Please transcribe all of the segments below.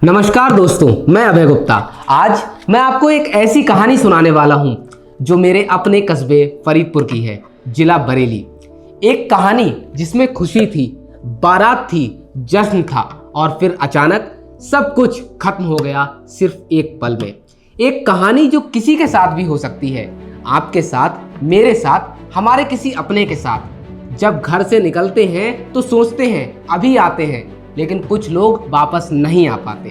नमस्कार दोस्तों, मैं अभय गुप्ता। आज मैं आपको एक ऐसी कहानी सुनाने वाला हूं जो मेरे अपने कस्बे फरीदपुर की है, जिला बरेली। एक कहानी जिसमें खुशी थी, बारात थी, जश्न था और फिर अचानक सब कुछ खत्म हो गया सिर्फ एक पल में। एक कहानी जो किसी के साथ भी हो सकती है, आपके साथ, मेरे साथ, हमारे किसी अपने के साथ। जब घर से निकलते हैं तो सोचते हैं अभी आते हैं, लेकिन कुछ लोग वापस नहीं आ पाते।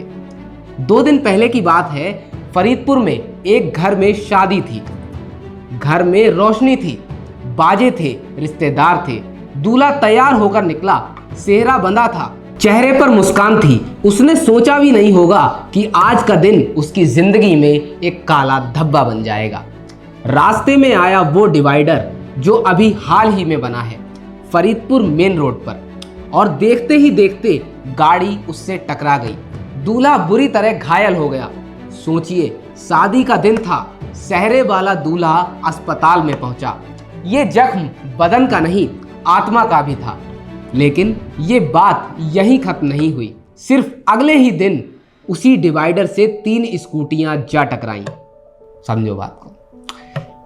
2 दिन पहले की बात है, फरीदपुर में एक घर में शादी थी। घर में रोशनी थी, बाजे थे, रिश्तेदार थे। दूल्हा तैयार होकर निकला, सेहरा बंधा था, चेहरे पर मुस्कान थी। उसने सोचा भी नहीं होगा कि आज का दिन उसकी जिंदगी में एक काला धब्बा बन जाएगा। रास्ते में आया वो डिवाइडर जो अभी हाल ही में बना है फरीदपुर मेन रोड पर, और देखते ही देखते गाड़ी उससे टकरा गई। दूल्हा बुरी तरह घायल हो गया। सोचिए, शादी का दिन था, सेहरे वाला दूल्हा अस्पताल में पहुंचा। ये जख्म बदन का नहीं, आत्मा का भी था। लेकिन ये बात यहीं खत्म नहीं हुई। सिर्फ अगले ही दिन उसी डिवाइडर से 3 स्कूटियां जा टकराईं। समझो बात को।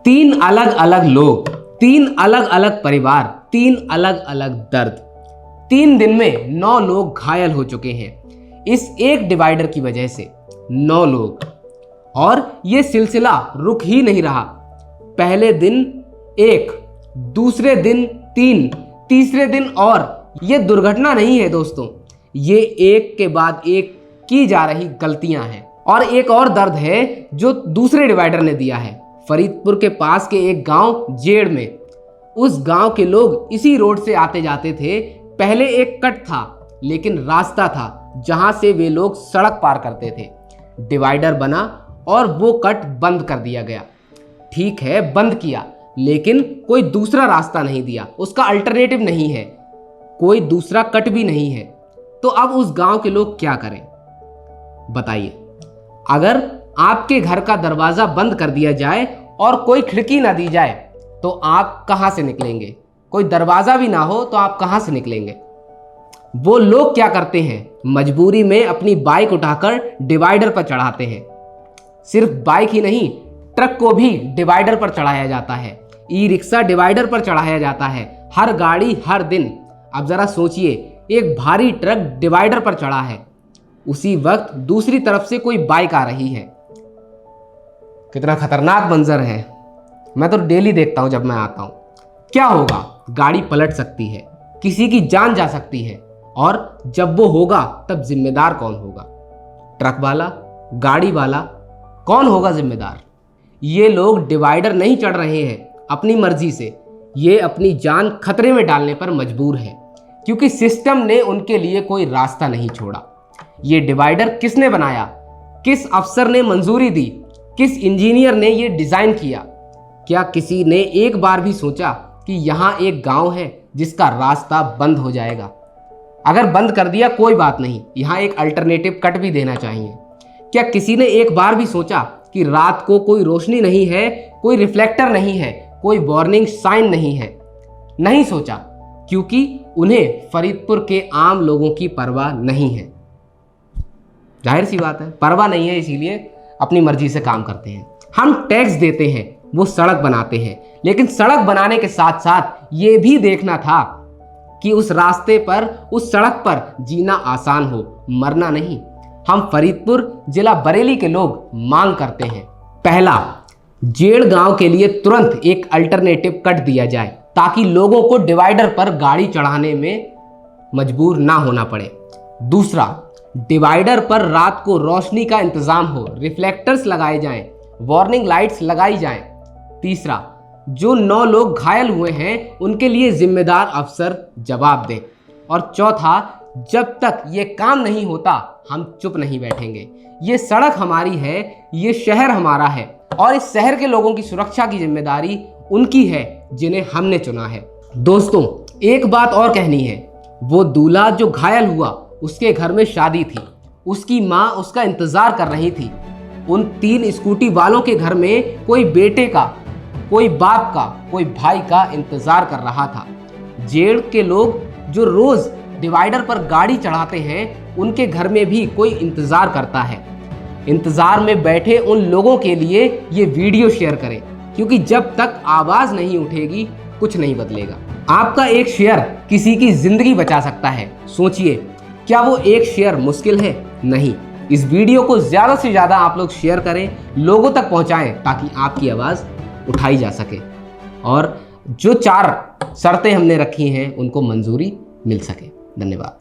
3 अलग अलग लोग, 3 अलग अलग परिवार, 3 अलग अलग दर्द। 3 दिन में 9 लोग घायल हो चुके हैं इस एक डिवाइडर की वजह से। 9 लोग, और ये सिलसिला रुक ही नहीं रहा। पहले दिन 1, दूसरे दिन 3, तीसरे दिन और। ये दुर्घटना नहीं है दोस्तों, ये एक के बाद एक की जा रही गलतियां हैं। और एक और दर्द है जो दूसरे डिवाइडर ने दिया है, फरीदपुर के पास के एक गांव जेड़ में। उस गांव के लोग इसी रोड से आते जाते थे। पहले एक कट था, लेकिन रास्ता था जहां से वे लोग सड़क पार करते थे। डिवाइडर बना और वो कट बंद कर दिया गया। ठीक है, बंद किया, लेकिन कोई दूसरा रास्ता नहीं दिया। उसका अल्टरनेटिव नहीं है, कोई दूसरा कट भी नहीं है। तो अब उस गांव के लोग क्या करें बताइए। अगर आपके घर का दरवाजा बंद कर दिया जाए और कोई खिड़की ना दी जाए तो आप कहां से निकलेंगे? कोई दरवाजा भी ना हो तो आप कहां से निकलेंगे? वो लोग क्या करते हैं, मजबूरी में अपनी बाइक उठाकर डिवाइडर पर चढ़ाते हैं। सिर्फ बाइक ही नहीं, ट्रक को भी डिवाइडर पर चढ़ाया जाता है। ई रिक्शा डिवाइडर पर चढ़ाया जाता है। हर गाड़ी, हर दिन। अब जरा सोचिए, एक भारी ट्रक डिवाइडर पर चढ़ा है, उसी वक्त दूसरी तरफ से कोई बाइक आ रही है। कितना खतरनाक मंजर है। मैं तो डेली देखता हूं जब मैं आता हूं। क्या होगा? गाड़ी पलट सकती है, किसी की जान जा सकती है, और जब वो होगा तब जिम्मेदार कौन होगा? ट्रक वाला, गाड़ी वाला, कौन होगा जिम्मेदार? ये लोग डिवाइडर नहीं चढ़ रहे हैं अपनी मर्जी से, ये अपनी जान खतरे में डालने पर मजबूर है, क्योंकि सिस्टम ने उनके लिए कोई रास्ता नहीं छोड़ा। ये डिवाइडर किसने बनाया? किस अफसर ने मंजूरी दी? किस इंजीनियर ने ये डिजाइन किया? क्या किसी ने एक बार भी सोचा कि यहाँ एक गांव है जिसका रास्ता बंद हो जाएगा? अगर बंद कर दिया कोई बात नहीं, यहाँ एक अल्टरनेटिव कट भी देना चाहिए। क्या किसी ने एक बार भी सोचा कि रात को कोई रोशनी नहीं है, कोई रिफ्लेक्टर नहीं है, कोई वार्निंग साइन नहीं है? नहीं सोचा, क्योंकि उन्हें फरीदपुर के आम लोगों की परवाह नहीं है। जाहिर सी बात है, परवाह नहीं है, इसीलिए अपनी मर्जी से काम करते हैं। हम टैक्स देते हैं, वो सड़क बनाते हैं, लेकिन सड़क बनाने के साथ साथ ये भी देखना था कि उस रास्ते पर, उस सड़क पर जीना आसान हो, मरना नहीं। हम फरीदपुर जिला बरेली के लोग मांग करते हैं, पहला, जेड़ गांव के लिए तुरंत एक अल्टरनेटिव कट दिया जाए ताकि लोगों को डिवाइडर पर गाड़ी चढ़ाने में मजबूर ना होना पड़े। दूसरा, डिवाइडर पर रात को रोशनी का इंतजाम हो, रिफ्लेक्टर्स लगाए जाएं, वार्निंग लाइट्स लगाई जाएं। तीसरा, जो 9 लोग घायल हुए हैं उनके लिए जिम्मेदार अफसर जवाब दें। और चौथा, जब तक ये काम नहीं होता हम चुप नहीं बैठेंगे। ये सड़क हमारी है, ये शहर हमारा है, और इस शहर के लोगों की सुरक्षा की जिम्मेदारी उनकी है जिन्हें हमने चुना है। दोस्तों, एक बात और कहनी है, वो दूल्हा जो घायल हुआ, उसके घर में शादी थी, उसकी माँ उसका इंतजार कर रही थी। उन 3 स्कूटी वालों के घर में कोई बेटे का, कोई बाप का, कोई भाई का इंतजार कर रहा था। जेड़ के लोग जो रोज डिवाइडर पर गाड़ी चढ़ाते हैं उनके घर में भी कोई इंतजार करता है। इंतजार में बैठे उन लोगों के लिए ये वीडियो शेयर करें, क्योंकि जब तक आवाज नहीं उठेगी कुछ नहीं बदलेगा। आपका एक शेयर किसी की जिंदगी बचा सकता है। सोचिए, क्या वो एक शेयर मुश्किल है? नहीं। इस वीडियो को ज्यादा से ज्यादा आप लोग शेयर करें, लोगों तक पहुंचाएं, ताकि आपकी आवाज उठाई जा सके और जो 4 शर्तें हमने रखी हैं उनको मंजूरी मिल सके। धन्यवाद।